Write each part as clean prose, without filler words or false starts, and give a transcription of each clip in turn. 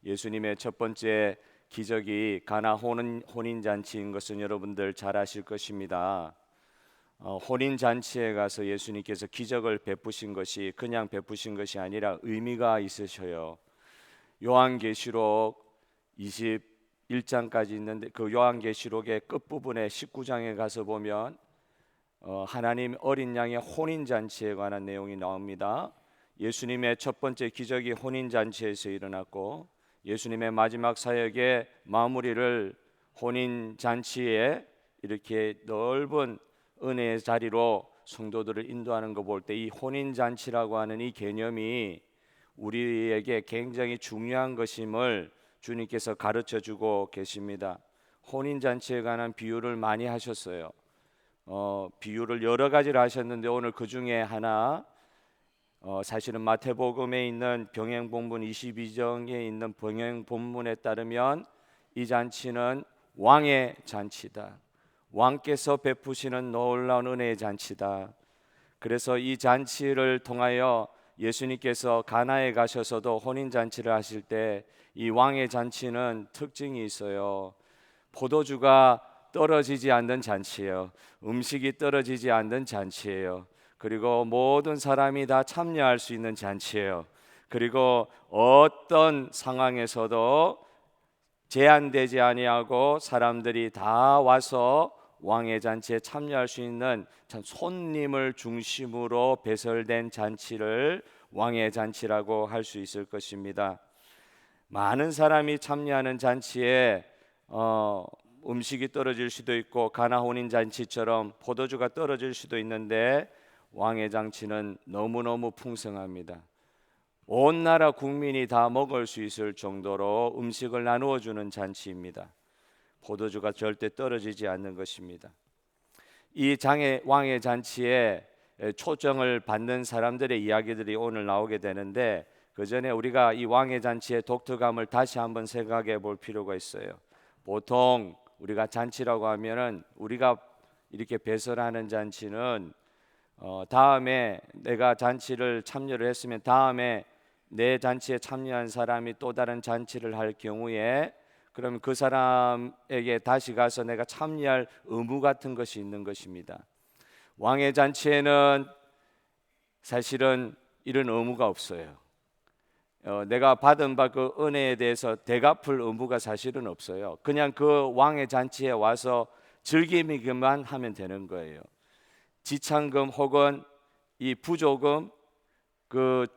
예수님의 첫 번째 기적이 가나 혼인 잔치인 것은 여러분들 잘 아실 것입니다. 혼인 잔치에 가서 예수님께서 기적을 베푸신 것이 그냥 베푸신 것이 아니라 의미가 있으셔요. 요한계시록 21장까지 있는데 그 요한계시록의 끝부분에 19장에 가서 보면 하나님 어린 양의 혼인 잔치에 관한 내용이 나옵니다. 예수님의 첫 번째 기적이 혼인 잔치에서 일어났고 예수님의 마지막 사역의 마무리를 혼인 잔치에 이렇게 넓은 은혜의 자리로 성도들을 인도하는 거 볼 때 이 혼인 잔치라고 하는 이 개념이 우리에게 굉장히 중요한 것임을 주님께서 가르쳐 주고 계십니다. 혼인 잔치에 관한 비유를 많이 하셨어요. 비유를 여러 가지를 하셨는데 오늘 그 중에 하나 사실은 마태복음에 있는 병행본문 22장에 있는 병행본문에 따르면 이 잔치는 왕의 잔치다. 왕께서 베푸시는 놀라운 은혜의 잔치다. 그래서 이 잔치를 통하여 예수님께서 가나에 가셔서도 혼인 잔치를 하실 때 이 왕의 잔치는 특징이 있어요. 포도주가 떨어지지 않는 잔치예요. 음식이 떨어지지 않는 잔치예요. 그리고 모든 사람이 다 참여할 수 있는 잔치예요. 그리고 어떤 상황에서도 제한되지 아니하고 사람들이 다 와서 왕의 잔치에 참여할 수 있는 참 손님을 중심으로 배설된 잔치를 왕의 잔치라고 할 수 있을 것입니다. 많은 사람이 참여하는 잔치에 음식이 떨어질 수도 있고 가나 혼인 잔치처럼 포도주가 떨어질 수도 있는데 왕의 잔치는 너무너무 풍성합니다. 온 나라 국민이 다 먹을 수 있을 정도로 음식을 나누어 주는 잔치입니다. 포도주가 절대 떨어지지 않는 것입니다. 이 왕의 잔치에 초청을 받는 사람들의 이야기들이 오늘 나오게 되는데 그 전에 우리가 이 왕의 잔치의 독특함을 다시 한번 생각해 볼 필요가 있어요. 보통 우리가 잔치라고 하면은 우리가 이렇게 배설하는 잔치는 다음에 내가 잔치를 참여를 했으면 다음에 내 잔치에 참여한 사람이 또 다른 잔치를 할 경우에 그러면 그 사람에게 다시 가서 내가 참여할 의무 같은 것이 있는 것입니다. 왕의 잔치에는 사실은 이런 의무가 없어요. 내가 받은 바 그 은혜에 대해서 대갚을 의무가 사실은 없어요. 그냥 그 왕의 잔치에 와서 즐기기만 하면 되는 거예요. 지참금 혹은 이 부조금 그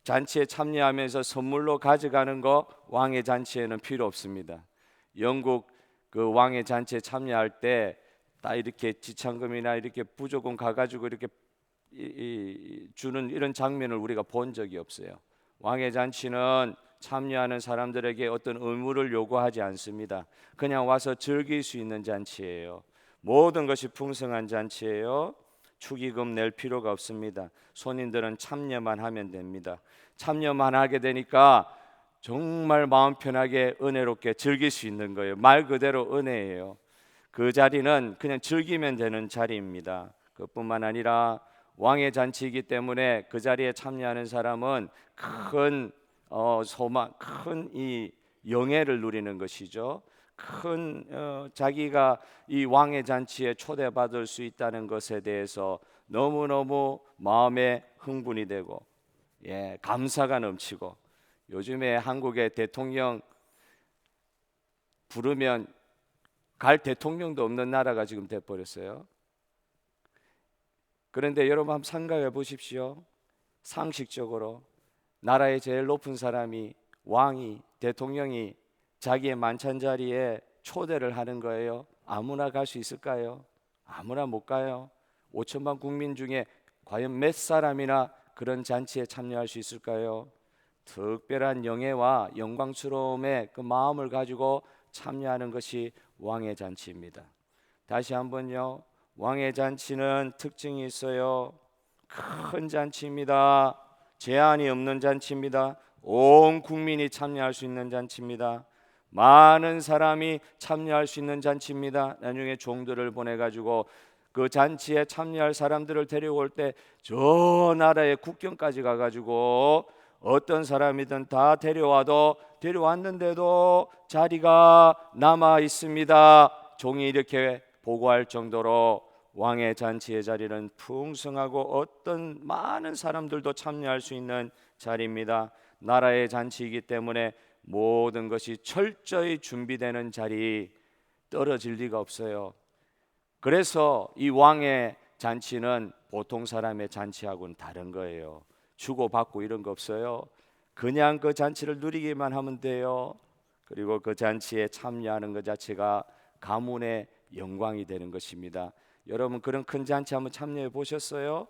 잔치에 참여하면서 선물로 가져가는 거 왕의 잔치에는 필요 없습니다. 영국 그 왕의 잔치에 참여할 때 다 이렇게 지참금이나 이렇게 부조금 가가지고 이렇게 주는 이런 장면을 우리가 본 적이 없어요. 왕의 잔치는 참여하는 사람들에게 어떤 의무를 요구하지 않습니다. 그냥 와서 즐길 수 있는 잔치예요. 모든 것이 풍성한 잔치예요. 축의금 낼 필요가 없습니다. 손님들은 참여만 하면 됩니다. 참여만 하게 되니까 정말 마음 편하게 은혜롭게 즐길 수 있는 거예요. 말 그대로 은혜예요. 그 자리는 그냥 즐기면 되는 자리입니다. 그뿐만 아니라 왕의 잔치이기 때문에 그 자리에 참여하는 사람은 큰 소망, 큰 이 영예를 누리는 것이죠. 큰 자기가 이 왕의 잔치에 초대받을 수 있다는 것에 대해서 너무너무 마음에 흥분이 되고 감사가 넘치고 요즘에 한국의 대통령 부르면 갈 대통령도 없는 나라가 지금 돼버렸어요. 그런데 여러분 한번 생각해 보십시오. 상식적으로 나라의 제일 높은 사람이 왕이 대통령이 자기의 만찬 자리에 초대를 하는 거예요. 아무나 갈 수 있을까요? 아무나 못 가요. 5천만 국민 중에 과연 몇 사람이나 그런 잔치에 참여할 수 있을까요? 특별한 영예와 영광스러움의 그 마음을 가지고 참여하는 것이 왕의 잔치입니다. 다시 한번요. 왕의 잔치는 특징이 있어요. 큰 잔치입니다. 제한이 없는 잔치입니다. 온 국민이 참여할 수 있는 잔치입니다. 많은 사람이 참여할 수 있는 잔치입니다. 나중에 종들을 보내가지고 그 잔치에 참여할 사람들을 데려올 때 저 나라의 국경까지 가가지고 어떤 사람이든 다 데려왔는데도 자리가 남아 있습니다. 종이 이렇게 보고할 정도로 왕의 잔치의 자리는 풍성하고 어떤 많은 사람들도 참여할 수 있는 자리입니다. 나라의 잔치이기 때문에 모든 것이 철저히 준비되는 자리, 떨어질 리가 없어요. 그래서 이 왕의 잔치는 보통 사람의 잔치하고는 다른 거예요. 주고받고 이런 거 없어요. 그냥 그 잔치를 누리기만 하면 돼요. 그리고 그 잔치에 참여하는 것 자체가 가문의 영광이 되는 것입니다. 여러분 그런 큰 잔치 한번 참여해 보셨어요?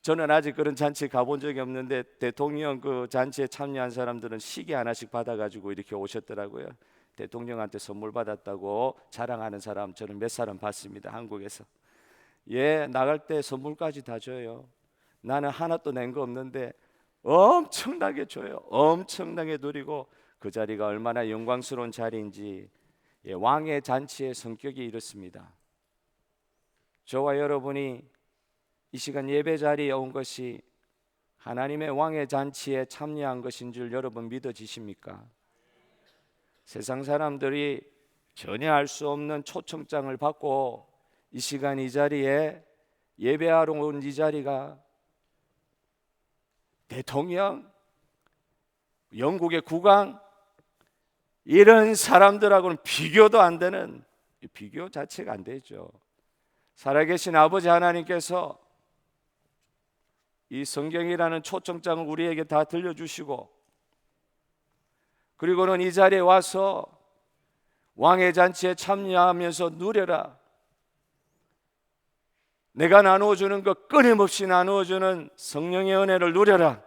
저는 아직 그런 잔치 가본 적이 없는데 대통령 그 잔치에 참여한 사람들은 시계 하나씩 받아가지고 이렇게 오셨더라고요. 대통령한테 선물 받았다고 자랑하는 사람 저는 몇 사람 봤습니다. 한국에서. 예, 나갈 때 선물까지 다 줘요. 나는 하나도 낸 거 없는데 엄청나게 줘요. 엄청나게 누리고 그 자리가 얼마나 영광스러운 자리인지. 예, 왕의 잔치의 성격이 이렇습니다. 저와 여러분이 이 시간 예배 자리에 온 것이 하나님의 왕의 잔치에 참여한 것인 줄 여러분 믿어지십니까? 세상 사람들이 전혀 알 수 없는 초청장을 받고 이 시간 이 자리에 예배하러 온 이 자리가 대통령, 영국의 국왕 이런 사람들하고는 비교도 안 되는, 비교 자체가 안 되죠. 살아계신 아버지 하나님께서 이 성경이라는 초청장을 우리에게 다 들려주시고 그리고는 이 자리에 와서 왕의 잔치에 참여하면서 누려라. 내가 나누어주는 것 끊임없이 나누어주는 성령의 은혜를 누려라.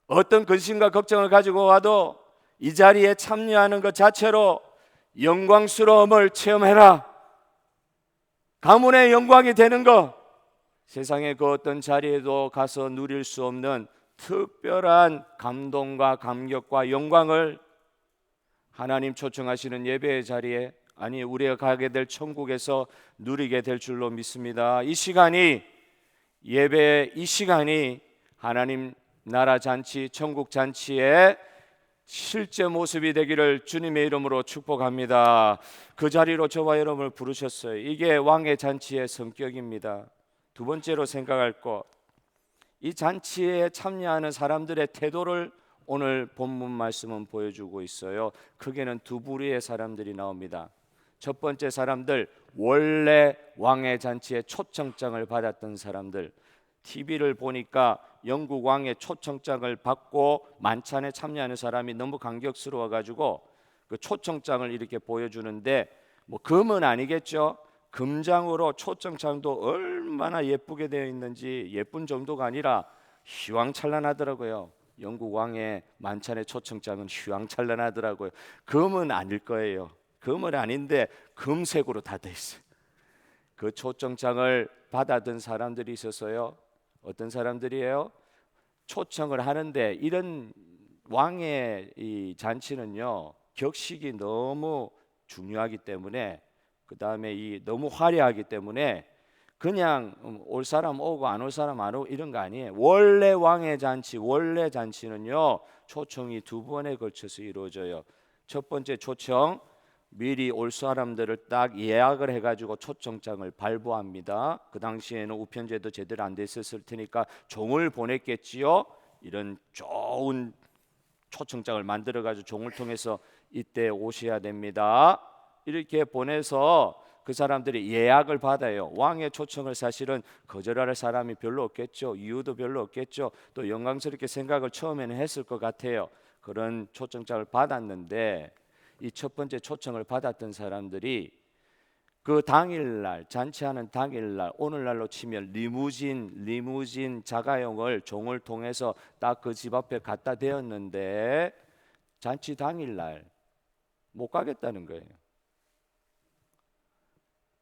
어떤 근심과 걱정을 가지고 와도 이 자리에 참여하는 것 자체로 영광스러움을 체험해라. 가문의 영광이 되는 것, 세상의 그 어떤 자리에도 가서 누릴 수 없는 특별한 감동과 감격과 영광을 하나님 초청하시는 예배의 자리에, 아니 우리가 가게 될 천국에서 누리게 될 줄로 믿습니다. 이 시간이 예배, 이 시간이 하나님 나라 잔치, 천국 잔치의 실제 모습이 되기를 주님의 이름으로 축복합니다. 그 자리로 저와 여러분을 부르셨어요. 이게 왕의 잔치의 성격입니다. 두 번째로 생각할 것, 이 잔치에 참여하는 사람들의 태도를 오늘 본문 말씀은 보여주고 있어요. 크게는 두 부류의 사람들이 나옵니다. 첫 번째 사람들, 원래 왕의 잔치에 초청장을 받았던 사람들. TV를 보니까 영국 왕의 초청장을 받고 만찬에 참여하는 사람이 너무 감격스러워 가지고 그 초청장을 이렇게 보여주는데, 뭐 금은 아니겠죠. 금장으로 초청장도 얼마나 예쁘게 되어 있는지, 예쁜 정도가 아니라 휘황찬란하더라고요. 영국 왕의 만찬의 초청장은 휘황찬란하더라고요. 금은 아닐 거예요. 금은 아닌데 금색으로 다 돼 있어요. 그 초청장을 받아든 사람들이 있어서요. 어떤 사람들이에요? 초청을 하는데, 이런 왕의 이 잔치는요, 격식이 너무 중요하기 때문에, 그 다음에 이 너무 화려하기 때문에 그냥 올 사람 오고 안 올 사람 안 오고 이런 거 아니에요. 원래 왕의 잔치, 원래 잔치는요, 초청이 두 번에 걸쳐서 이루어져요. 첫 번째 초청, 미리 올 사람들을 딱 예약을 해가지고 초청장을 발부합니다. 그 당시에는 우편제도 제대로 안 돼 있었을 테니까 종을 보냈겠지요. 이런 좋은 초청장을 만들어가지고 종을 통해서 이때 오셔야 됩니다. 이렇게 보내서 그 사람들이 예약을 받아요. 왕의 초청을 사실은 거절할 사람이 별로 없겠죠. 이유도 별로 없겠죠. 또 영광스럽게 생각을 처음에는 했을 것 같아요. 그런 초청장을 받았는데, 이 첫 번째 초청을 받았던 사람들이 그 당일날, 잔치하는 당일날, 오늘날로 치면 리무진 자가용을 종을 통해서 딱 그 집 앞에 갖다 대었는데 잔치 당일날 못 가겠다는 거예요.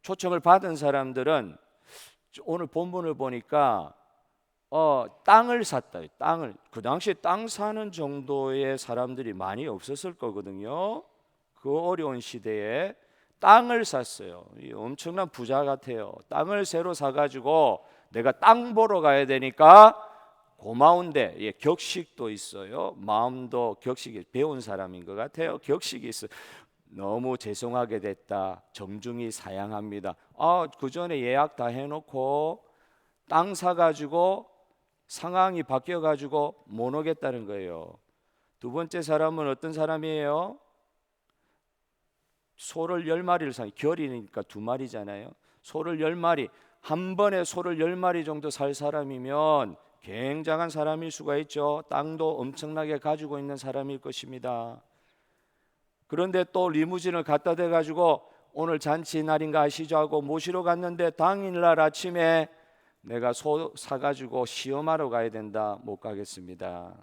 초청을 받은 사람들은 오늘 본문을 보니까 땅을 샀다. 땅을, 그 당시에 땅 사는 정도의 사람들이 많이 없었을 거거든요. 그 어려운 시대에 땅을 샀어요. 엄청난 부자 같아요. 땅을 새로 사가지고 내가 땅 보러 가야 되니까 고마운데 격식도 있어요. 마음도 격식이 배운 사람인 것 같아요. 격식이 있어요. 너무 죄송하게 됐다. 정중히 사양합니다. 그 전에 예약 다 해놓고 땅 사가지고 상황이 바뀌어가지고 못 오겠다는 거예요. 두 번째 사람은 어떤 사람이에요? 소를 10마리를 사, 결이니까 2마리잖아요. 소를 10마리, 한 번에 소를 10마리 정도 살 사람이면 굉장한 사람일 수가 있죠. 땅도 엄청나게 가지고 있는 사람일 것입니다. 그런데 또 리무진을 갖다 대가지고 오늘 잔치 날인가 아시죠 하고 모시러 갔는데 당일날 아침에 내가 소 사가지고 시험하러 가야 된다. 못 가겠습니다.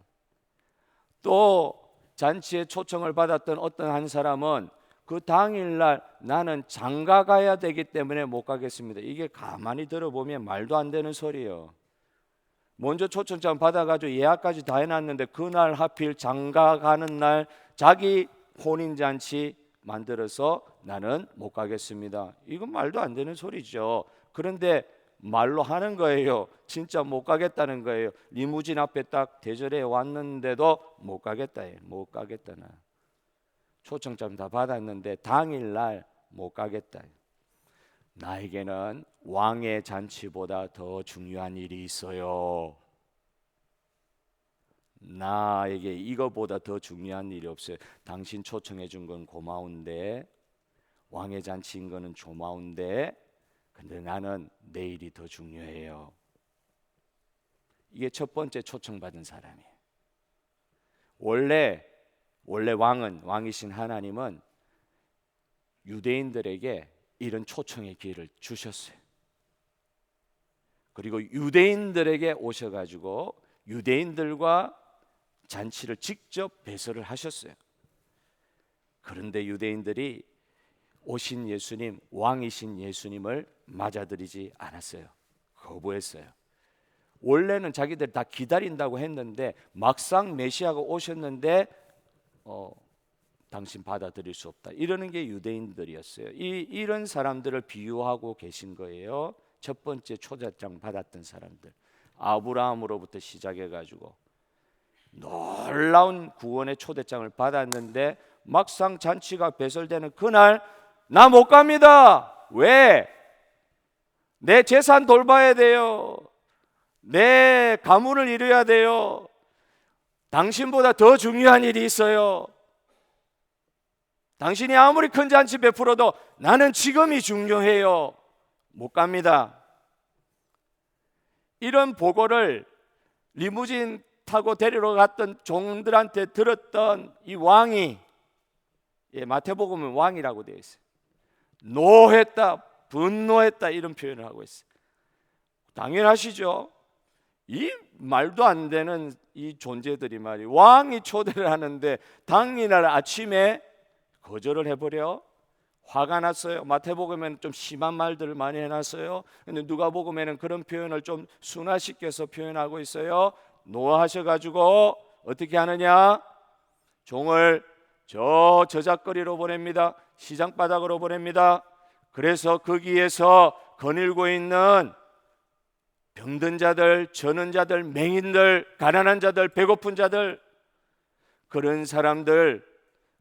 또 잔치에 초청을 받았던 어떤 한 사람은 그 당일날 나는 장가 가야 되기 때문에 못 가겠습니다. 이게 가만히 들어보면 말도 안 되는 소리예요. 먼저 초청장 받아가지고 예약까지 다 해놨는데 그날 하필 장가 가는 날 자기 혼인잔치 만들어서 나는 못 가겠습니다. 이건 말도 안 되는 소리죠. 그런데 말로 하는 거예요. 진짜 못 가겠다는 거예요. 리무진 앞에 딱 대절해 왔는데도 못 가겠다. 못 가겠다. 나 초청장 다 받았는데 당일날 못 가겠다. 나에게는 왕의 잔치보다 더 중요한 일이 있어요. 나에게 이거보다 더 중요한 일이 없어요. 당신 초청해 준 건 고마운데 왕의 잔치인 거는 고마운데 근데 나는 내일이 더 중요해요. 이게 첫 번째 초청받은 사람이에요. 원래 왕이신 하나님은 유대인들에게 이런 초청의 기회를 주셨어요. 그리고 유대인들에게 오셔가지고 유대인들과 잔치를 직접 배설을 하셨어요. 그런데 유대인들이 오신 예수님, 왕이신 예수님을 맞아들이지 않았어요. 거부했어요. 원래는 자기들 다 기다린다고 했는데 막상 메시아가 오셨는데 당신 받아들일 수 없다. 이러는 게 유대인들이었어요. 이런 사람들을 비유하고 계신 거예요. 첫 번째 초대장 받았던 사람들. 아브라함으로부터 시작해가지고 놀라운 구원의 초대장을 받았는데 막상 잔치가 배설되는 그날 나 못 갑니다. 왜? 내 재산 돌봐야 돼요. 내 가문을 이루어야 돼요. 당신보다 더 중요한 일이 있어요. 당신이 아무리 큰 잔치 베풀어도 나는 지금이 중요해요. 못 갑니다. 이런 보고를 리무진 타고 데리러 갔던 종들한테 들었던 이 왕이, 마태복음은 왕이라고 되어 있어요. 노했다, 분노했다 이런 표현을 하고 있어요. 당연하시죠. 이 말도 안 되는 이 존재들이 말이 왕이 초대를 하는데 당일날 아침에 거절을 해버려. 화가 났어요. 마태복음에는 좀 심한 말들을 많이 해놨어요. 근데 누가복음에는 그런 표현을 좀 순화시켜서 표현하고 있어요. 노하셔가지고 어떻게 하느냐? 종을 저 저작거리로 보냅니다. 시장 바닥으로 보냅니다. 그래서 거기에서 거닐고 있는 병든 자들, 저는 자들, 맹인들, 가난한 자들, 배고픈 자들, 그런 사람들,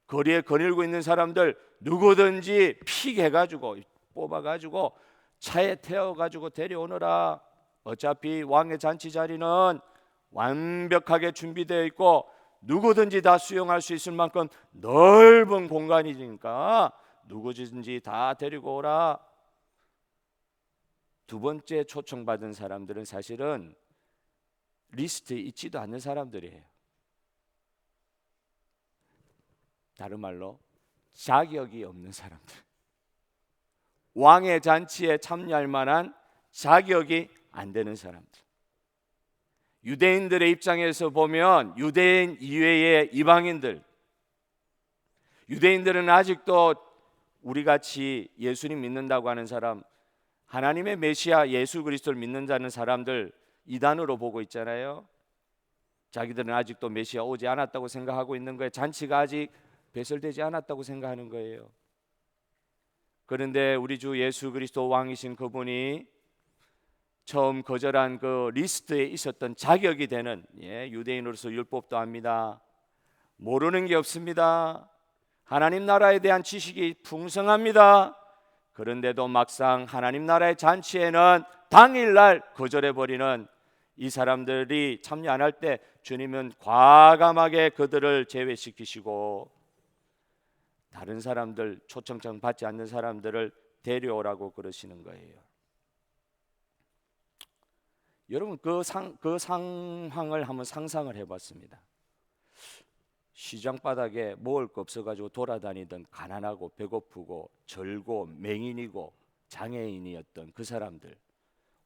거리에 거닐고 있는 사람들 누구든지 픽해가지고 뽑아가지고 차에 태워가지고 데려오너라. 어차피 왕의 잔치 자리는 완벽하게 준비되어 있고 누구든지 다 수용할 수 있을 만큼 넓은 공간이니까 누구든지 다 데리고 오라. 두 번째 초청받은 사람들은 사실은 리스트에 있지도 않는 사람들이에요. 다른 말로 자격이 없는 사람들. 왕의 잔치에 참여할 만한 자격이 안 되는 사람들. 유대인들의 입장에서 보면 유대인 이외의 이방인들, 유대인들은 아직도 우리같이 예수님 믿는다고 하는 사람, 하나님의 메시아 예수 그리스도를 믿는다는 사람들 이단으로 보고 있잖아요. 자기들은 아직도 메시아 오지 않았다고 생각하고 있는 거예요. 잔치가 아직 배설되지 않았다고 생각하는 거예요. 그런데 우리 주 예수 그리스도 왕이신 그분이 처음 거절한 그 리스트에 있었던 자격이 되는, 유대인으로서 율법도 압니다. 모르는 게 없습니다. 하나님 나라에 대한 지식이 풍성합니다. 그런데도 막상 하나님 나라의 잔치에는 당일날 거절해버리는 이 사람들이 참여 안 할 때 주님은 과감하게 그들을 제외시키시고 다른 사람들, 초청장 받지 않는 사람들을 데려오라고 그러시는 거예요. 여러분, 그 상황을 한번 상상을 해봤습니다. 시장 바닥에 먹을 거 없어가지고 돌아다니던 가난하고 배고프고 절고 맹인이고 장애인이었던 그 사람들,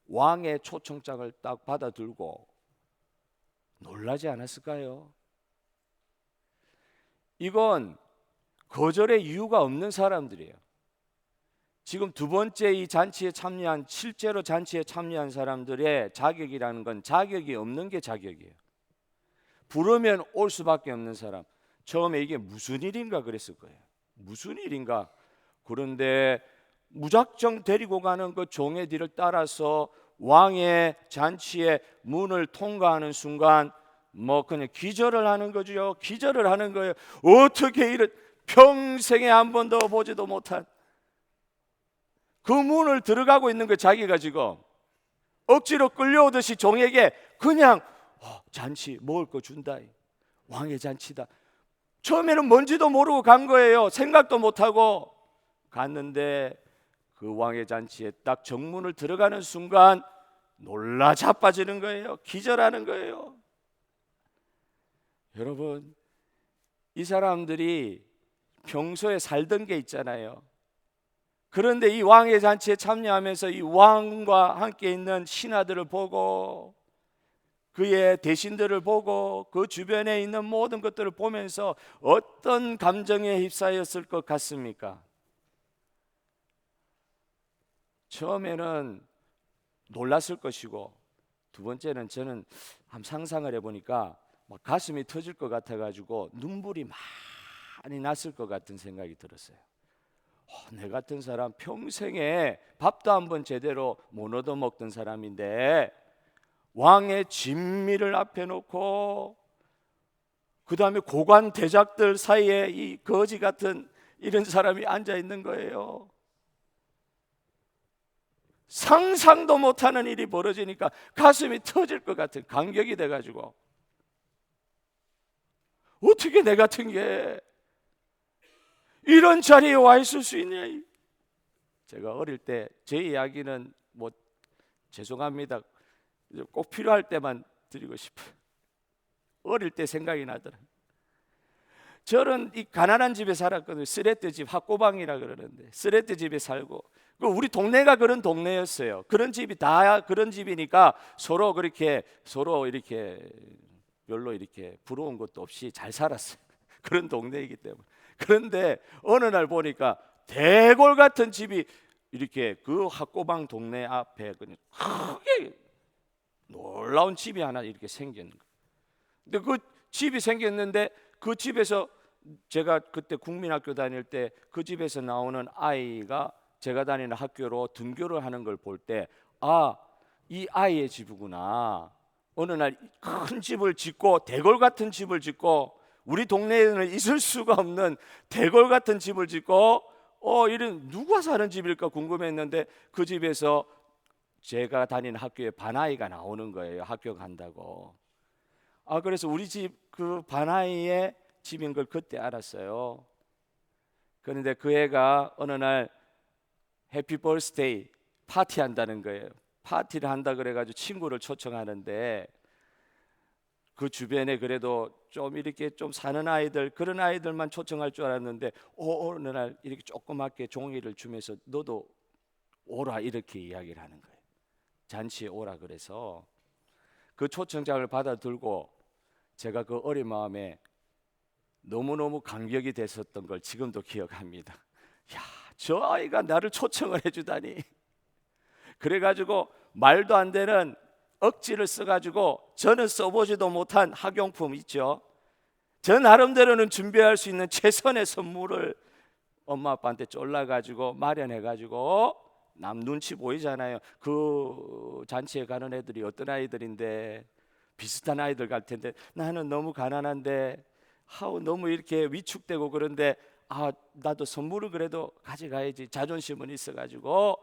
왕의 초청장을 딱 받아들고 놀라지 않았을까요? 이건 거절의 이유가 없는 사람들이에요. 지금 두 번째 이 잔치에 참여한, 실제로 잔치에 참여한 사람들의 자격이라는 건 자격이 없는 게 자격이에요. 부르면 올 수밖에 없는 사람. 처음에 이게 무슨 일인가 그랬을 거예요. 무슨 일인가. 그런데 무작정 데리고 가는 그 종의 뒤를 따라서 왕의 잔치의 문을 통과하는 순간 그냥 기절을 하는 거죠. 기절을 하는 거예요. 어떻게 이런 평생에 한 번도 보지도 못한 그 문을 들어가고 있는 거, 자기가 지금 억지로 끌려오듯이 종에게 그냥 잔치 먹을 거 준다, 왕의 잔치다. 처음에는 뭔지도 모르고 간 거예요. 생각도 못하고 갔는데 그 왕의 잔치에 딱 정문을 들어가는 순간 놀라 자빠지는 거예요. 기절하는 거예요. 여러분, 이 사람들이 평소에 살던 게 있잖아요. 그런데 이 왕의 잔치에 참여하면서 이 왕과 함께 있는 신하들을 보고 그의 대신들을 보고 그 주변에 있는 모든 것들을 보면서 어떤 감정에 휩싸였을 것 같습니까? 처음에는 놀랐을 것이고, 두 번째는 저는 한번 상상을 해보니까 가슴이 터질 것 같아가지고 눈물이 많이 났을 것 같은 생각이 들었어요. 내 같은 사람 평생에 밥도 한번 제대로 못 얻어먹던 사람인데 왕의 진미를 앞에 놓고 그 다음에 고관 대작들 사이에 이 거지 같은 이런 사람이 앉아 있는 거예요. 상상도 못하는 일이 벌어지니까 가슴이 터질 것 같은 감격이 돼가지고, 어떻게 내 같은 게 이런 자리에 와 있을 수 있냐. 제가 어릴 때 제 이야기는 죄송합니다. 꼭 필요할 때만 드리고 싶어요. 어릴 때 생각이 나더라고요. 저는 이 가난한 집에 살았거든요. 쓰레트 집, 학고방이라 그러는데 쓰레트 집에 살고, 우리 동네가 그런 동네였어요. 그런 집이 다 그런 집이니까 서로 이렇게 별로 이렇게 부러운 것도 없이 잘 살았어요. 그런 동네이기 때문에. 그런데 어느 날 보니까 대골 같은 집이 이렇게 그 학고방 동네 앞에 그냥 크게 놀라운 집이 하나 이렇게 생겼는 거예요. 근데 그 집이 생겼는데 그 집에서, 제가 그때 국민학교 다닐 때 그 집에서 나오는 아이가 제가 다니는 학교로 등교를 하는 걸 볼 때, 이 아이의 집이구나. 어느 날 큰 집을 짓고, 대골 같은 집을 짓고, 우리 동네에는 있을 수가 없는 대골 같은 집을 짓고, 이런 누가 사는 집일까 궁금했는데 그 집에서 제가 다니는 학교에 반아이가 나오는 거예요. 학교 간다고. 그래서 우리 집 그 반아이의 집인 걸 그때 알았어요. 그런데 그 애가 어느 날 해피 버스데이 파티 한다는 거예요. 파티를 한다 그래가지고 친구를 초청하는데, 그 주변에 그래도 좀 이렇게 좀 사는 아이들, 그런 아이들만 초청할 줄 알았는데 어느 날 이렇게 조그맣게 종이를 주면서 너도 오라 이렇게 이야기를 하는 거예요. 잔치에 오라 그래서 그 초청장을 받아들고 제가 그 어린 마음에 너무너무 감격이 됐었던 걸 지금도 기억합니다. 저 아이가 나를 초청을 해주다니. 그래가지고 말도 안 되는 억지를 써가지고, 저는 써보지도 못한 학용품 있죠. 저 나름대로는 준비할 수 있는 최선의 선물을 엄마 아빠한테 쫄라가지고 마련해가지고 남 눈치 보이잖아요. 그 잔치에 가는 애들이 어떤 아이들인데 비슷한 아이들 갈 텐데 나는 너무 가난한데 너무 이렇게 위축되고 그런데 나도 선물을 그래도 가져가야지 자존심은 있어가지고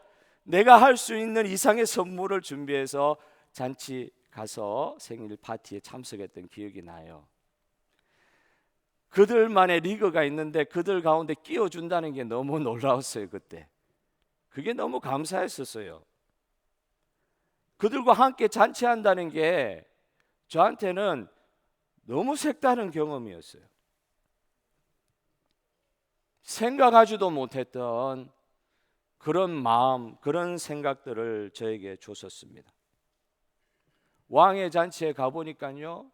내가 할 수 있는 이상의 선물을 준비해서 잔치 가서 생일 파티에 참석했던 기억이 나요. 그들만의 리그가 있는데 그들 가운데 끼워준다는 게 너무 놀라웠어요. 그때 그게 너무 감사했었어요. 그들과 함께 잔치한다는 게 저한테는 너무 색다른 경험이었어요. 생각하지도 못했던 그런 마음, 그런 생각들을 저에게 줬었습니다. 왕의 잔치에 가보니까요,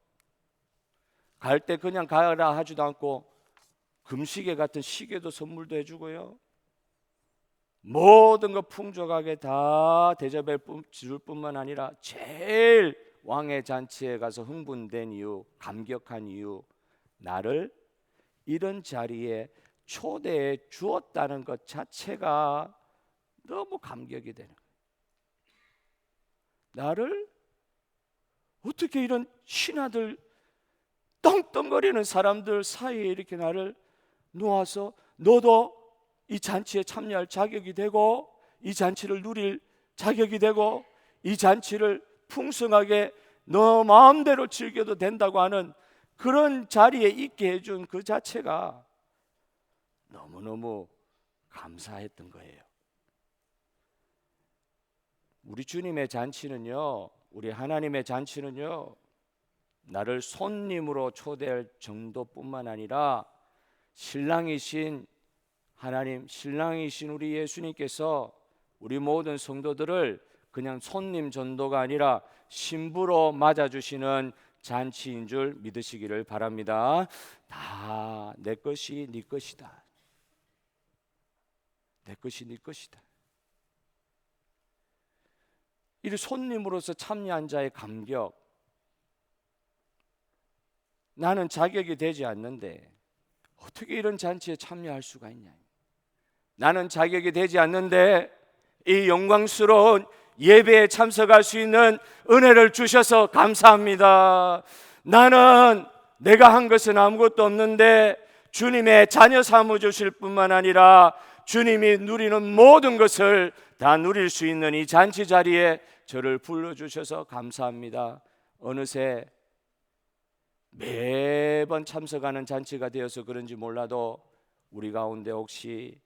갈 때 그냥 가라 하지도 않고 금시계 같은 시계도 선물도 해주고요, 모든 거 풍족하게 다 대접해 줄 뿐만 아니라 제일 왕의 잔치에 가서 흥분된 이유, 감격한 이유, 나를 이런 자리에 초대해 주었다는 것 자체가 너무 감격이 되는 거예요. 나를 어떻게 이런 신하들, 떵떵거리는 사람들 사이에 이렇게 나를 놓아서 너도 이 잔치에 참여할 자격이 되고 이 잔치를 누릴 자격이 되고 이 잔치를 풍성하게 너 마음대로 즐겨도 된다고 하는 그런 자리에 있게 해준 그 자체가 너무너무 감사했던 거예요. 우리 주님의 잔치는요, 우리 하나님의 잔치는요, 나를 손님으로 초대할 정도뿐만 아니라 신랑이신 하나님, 신랑이신 우리 예수님께서 우리 모든 성도들을 그냥 손님 전도가 아니라 신부로 맞아주시는 잔치인 줄 믿으시기를 바랍니다. 다 내 것이 네 것이다. 내 것이 네 것이다. 이 손님으로서 참여한 자의 감격, 나는 자격이 되지 않는데 어떻게 이런 잔치에 참여할 수가 있냐. 나는 자격이 되지 않는데 이 영광스러운 예배에 참석할 수 있는 은혜를 주셔서 감사합니다. 나는 내가 한 것은 아무것도 없는데 주님의 자녀 삼아 주실 뿐만 아니라 주님이 누리는 모든 것을 다 누릴 수 있는 이 잔치 자리에 저를 불러주셔서 감사합니다. 어느새 매번 참석하는 잔치가 되어서 그런지 몰라도 우리 가운데 혹시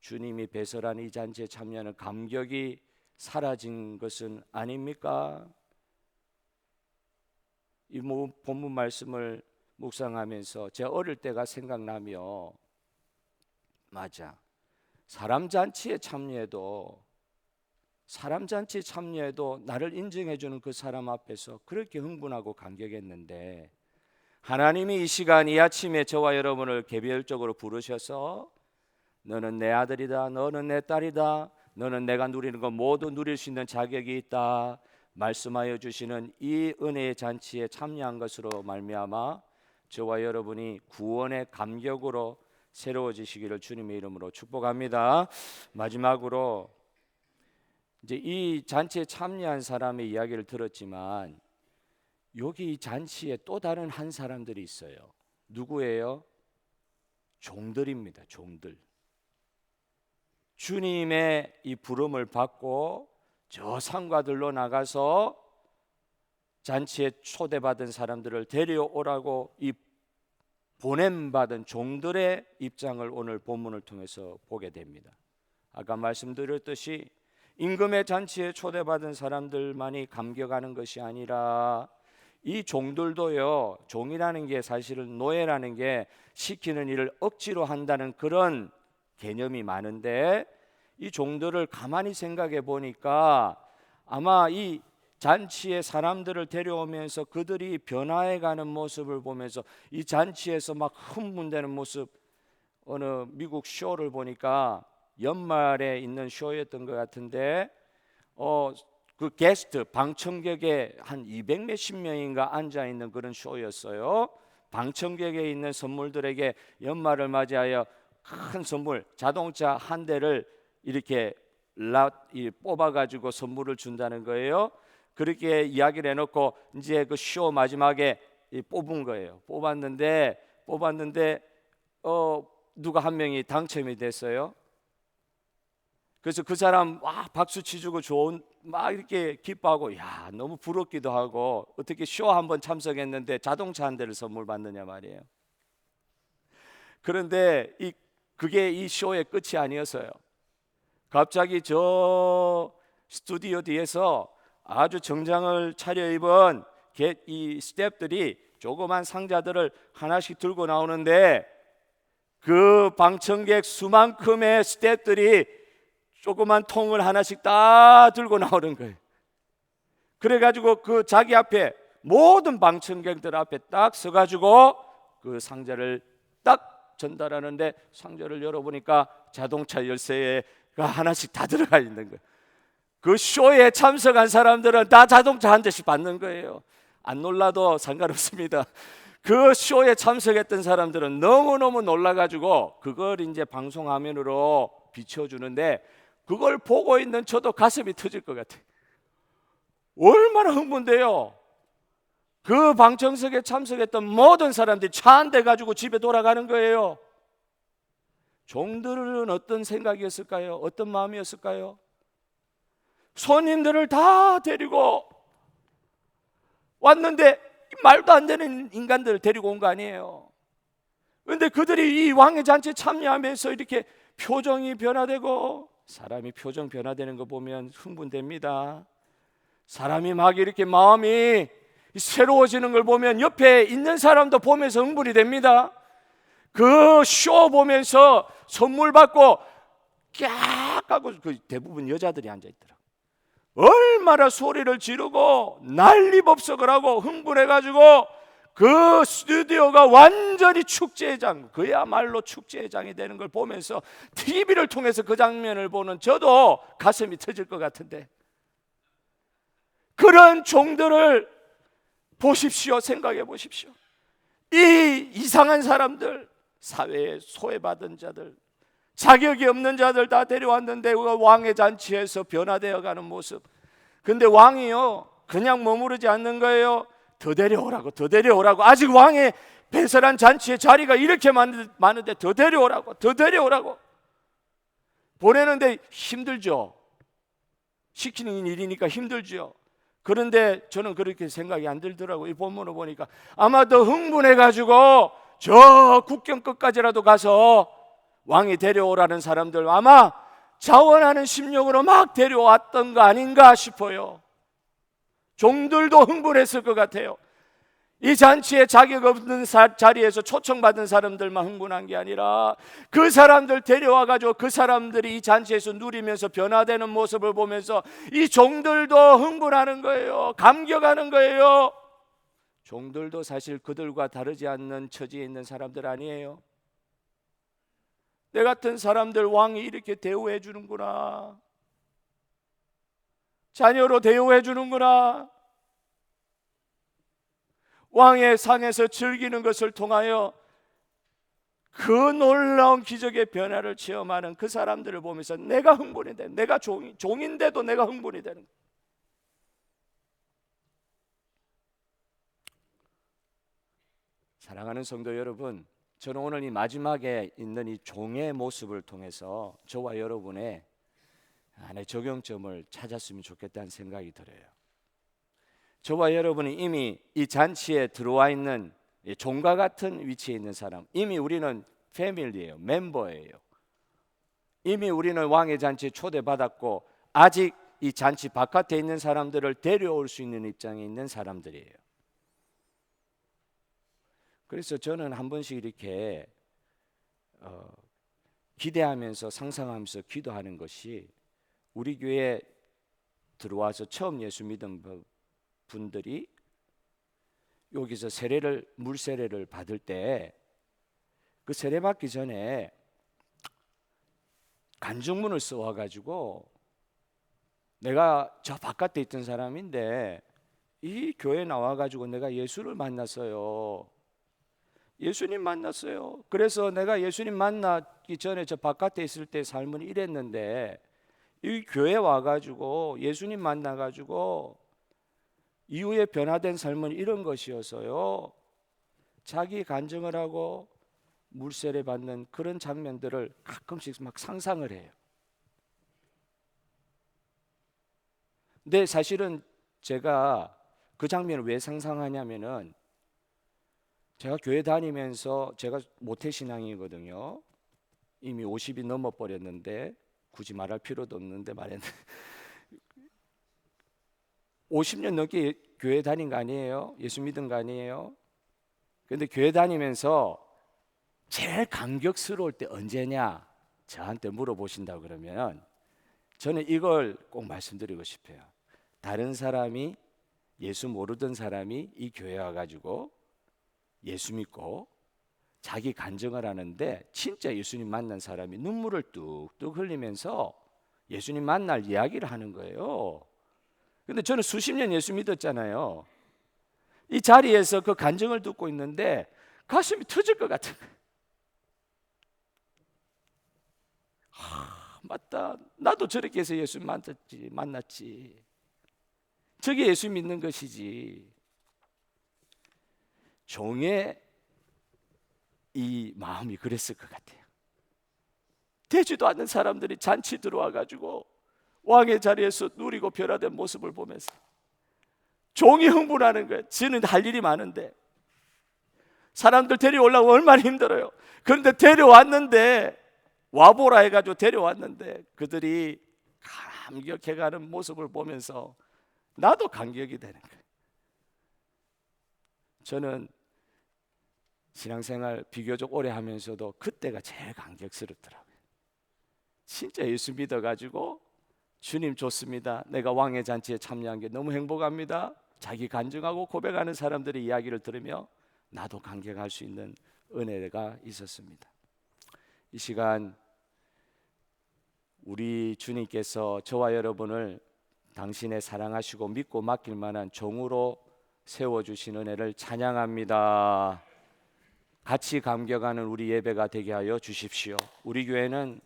주님이 배설한 이 잔치에 참여하는 감격이 사라진 것은 아닙니까? 이 본문 말씀을 묵상하면서 제 어릴 때가 생각나며, 맞아, 사람 잔치에 참여해도 나를 인정해주는 그 사람 앞에서 그렇게 흥분하고 감격했는데, 하나님이 이 시간 이 아침에 저와 여러분을 개별적으로 부르셔서 너는 내 아들이다, 너는 내 딸이다, 너는 내가 누리는 것 모두 누릴 수 있는 자격이 있다 말씀하여 주시는 이 은혜의 잔치에 참여한 것으로 말미암아 저와 여러분이 구원의 감격으로 새로워지시기를 주님의 이름으로 축복합니다. 마지막으로 이제 이 잔치에 참여한 사람의 이야기를 들었지만 여기 이 잔치에 또 다른 한 사람들이 있어요. 누구예요? 종들입니다. 종들. 주님의 이 부름을 받고 저 상가들로 나가서 잔치에 초대받은 사람들을 데려오라고 이 보냄받은 종들의 입장을 오늘 본문을 통해서 보게 됩니다. 아까 말씀드렸듯이 임금의 잔치에 초대받은 사람들만이 감격하는 것이 아니라 이 종들도요, 종이라는 게 사실은 노예라는 게 시키는 일을 억지로 한다는 그런 개념이 많은데, 이 종들을 가만히 생각해 보니까 아마 이 잔치에 사람들을 데려오면서 그들이 변화해가는 모습을 보면서 이 잔치에서 막 흥분되는 모습, 어느 미국 쇼를 보니까 연말에 있는 쇼였던 것 같은데 그 게스트 방청객에 한 200 몇십 명인가 앉아 있는 그런 쇼였어요. 방청객에 있는 선물들에게 연말을 맞이하여 큰 선물, 자동차 한 대를 이렇게 뽑아가지고 선물을 준다는 거예요. 그렇게 이야기를 해놓고 이제 그 쇼 마지막에 뽑은 거예요. 뽑았는데 누가 한 명이 당첨이 됐어요. 그래서 그 사람 박수 치주고 막 이렇게 기뻐하고, 야, 너무 부럽기도 하고, 어떻게 쇼 한번 참석했는데 자동차 한 대를 선물 받느냐 말이에요. 그런데 그게 이 쇼의 끝이 아니었어요. 갑자기 저 스튜디오 뒤에서 아주 정장을 차려입은 이 스태프들이 조그만 상자들을 하나씩 들고 나오는데, 그 방청객 수만큼의 스태프들이 조그만 통을 하나씩 딱 들고 나오는 거예요. 그래가지고 그 자기 앞에 모든 방청객들 앞에 딱 서가지고 그 상자를 딱 전달하는데, 상자를 열어보니까 자동차 열쇠가 하나씩 다 들어가 있는 거예요. 그 쇼에 참석한 사람들은 다 자동차 한 대씩 받는 거예요. 안 놀라도 상관없습니다. 그 쇼에 참석했던 사람들은 너무너무 놀라가지고 그걸 이제 방송 화면으로 비춰주는데, 그걸 보고 있는 저도 가슴이 터질 것 같아요. 얼마나 흥분돼요. 그 방청석에 참석했던 모든 사람들이 차 한 대 가지고 집에 돌아가는 거예요. 종들은 어떤 생각이었을까요? 어떤 마음이었을까요? 손님들을 다 데리고 왔는데 말도 안 되는 인간들을 데리고 온 거 아니에요. 그런데 그들이 이 왕의 잔치에 참여하면서 이렇게 표정이 변화되고, 사람이 표정 변화되는 거 보면 흥분됩니다. 사람이 막 이렇게 마음이 새로워지는 걸 보면 옆에 있는 사람도 보면서 흥분이 됩니다. 그 쇼 보면서 선물 받고 깍 하고, 그 대부분 여자들이 앉아있더라고요. 얼마나 소리를 지르고 난리법석을 하고 흥분해가지고 그 스튜디오가 완전히 축제장, 그야말로 축제장이 되는 걸 보면서 TV를 통해서 그 장면을 보는 저도 가슴이 터질 것 같은데, 그런 종들을 보십시오. 생각해 보십시오. 이 이상한 사람들, 사회에 소외받은 자들, 자격이 없는 자들 다 데려왔는데 왕의 잔치에서 변화되어 가는 모습. 근데 왕이요 그냥 머무르지 않는 거예요. 더 데려오라고, 더 데려오라고. 아직 왕의 배설한 잔치의 자리가 이렇게 많은데 더 데려오라고, 더 데려오라고. 보내는데 힘들죠. 시키는 일이니까 힘들죠. 그런데 저는 그렇게 생각이 안 들더라고요. 이 본문을 보니까 아마 더 흥분해가지고 저 국경 끝까지라도 가서 왕이 데려오라는 사람들 아마 자원하는 심령으로 막 데려왔던 거 아닌가 싶어요. 종들도 흥분했을 것 같아요. 이 잔치에 자격 없는 자리에서 초청받은 사람들만 흥분한 게 아니라 그 사람들 데려와가지고 그 사람들이 이 잔치에서 누리면서 변화되는 모습을 보면서 이 종들도 흥분하는 거예요. 감격하는 거예요. 종들도 사실 그들과 다르지 않는 처지에 있는 사람들 아니에요. 내 같은 사람들 왕이 이렇게 대우해 주는구나, 자녀로 대우해 주는구나, 왕의 상에서 즐기는 것을 통하여 그 놀라운 기적의 변화를 체험하는 그 사람들을 보면서 내가 흥분이 돼. 내가 종인데도 내가 흥분이 되는 거예요. 사랑하는 성도 여러분, 저는 오늘 이 마지막에 있는 이 종의 모습을 통해서 저와 여러분의 안에 적용점을 찾았으면 좋겠다는 생각이 들어요. 저와 여러분이 이미 이 잔치에 들어와 있는 종과 같은 위치에 있는 사람, 이미 우리는 패밀리예요, 멤버예요. 이미 우리는 왕의 잔치에 초대받았고 아직 이 잔치 바깥에 있는 사람들을 데려올 수 있는 입장에 있는 사람들이에요. 그래서 저는 한 번씩 이렇게 기대하면서 상상하면서 기도하는 것이, 우리 교회에 들어와서 처음 예수 믿은 분들이 여기서 물 세례를 받을 때 그 세례 받기 전에 간증문을 써와가지고 내가 저 바깥에 있던 사람인데 이 교회 나와가지고 내가 예수를 만났어요. 예수님 만났어요. 그래서 내가 예수님 만나기 전에 저 바깥에 있을 때 삶은 이랬는데 이 교회 와가지고 예수님 만나가지고 이후에 변화된 삶은 이런 것이어서요, 자기 간증을 하고 물세례 받는 그런 장면들을 가끔씩 막 상상을 해요. 근데 사실은 제가 그 장면을 왜 상상하냐면은, 제가 교회 다니면서, 제가 모태신앙이거든요. 이미 50이 넘어 버렸는데 굳이 말할 필요도 없는데 말했는데 50년 넘게 교회 다닌 거 아니에요? 예수 믿은 거 아니에요? 근데 교회 다니면서 제일 감격스러울 때 언제냐 저한테 물어보신다 그러면 저는 이걸 꼭 말씀드리고 싶어요. 다른 사람이, 예수 모르던 사람이 이 교회 와가지고 예수 믿고 자기 간증을 하는데, 진짜 예수님 만난 사람이 눈물을 뚝뚝 흘리면서 예수님 만날 이야기를 하는 거예요. 근데 저는 수십 년 예수 믿었잖아요. 이 자리에서 그 간증을 듣고 있는데 가슴이 터질 것 같은 거예요. 맞다, 나도 저렇게 해서 예수 만났지. 저게 예수 믿는 것이지. 종의 이 마음이 그랬을 것 같아요. 되지도 않는 사람들이 잔치 들어와 가지고 왕의 자리에서 누리고 변화된 모습을 보면서 종이 흥분하는 거예요. 저는 할 일이 많은데, 사람들 데려오려고 얼마나 힘들어요. 그런데 데려왔는데, 와보라 해가지고 데려왔는데 그들이 감격해가는 모습을 보면서 나도 감격이 되는 거예요. 저는 신앙생활 비교적 오래 하면서도 그때가 제일 감격스럽더라고요. 진짜 예수 믿어가지고 주님 좋습니다, 내가 왕의 잔치에 참여한 게 너무 행복합니다, 자기 간증하고 고백하는 사람들의 이야기를 들으며 나도 감격할 수 있는 은혜가 있었습니다. 이 시간 우리 주님께서 저와 여러분을 당신의 사랑하시고 믿고 맡길 만한 종으로 세워주신 은혜를 찬양합니다. 같이 감격하는 우리 예배가 되게 하여 주십시오. 우리 교회는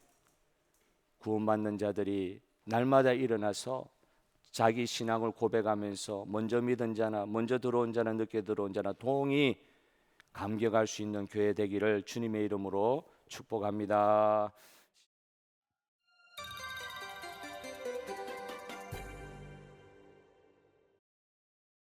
구원받는 자들이 날마다 일어나서 자기 신앙을 고백하면서 먼저 믿은 자나 먼저 들어온 자나 늦게 들어온 자나 동이 감격할 수 있는 교회 되기를 주님의 이름으로 축복합니다.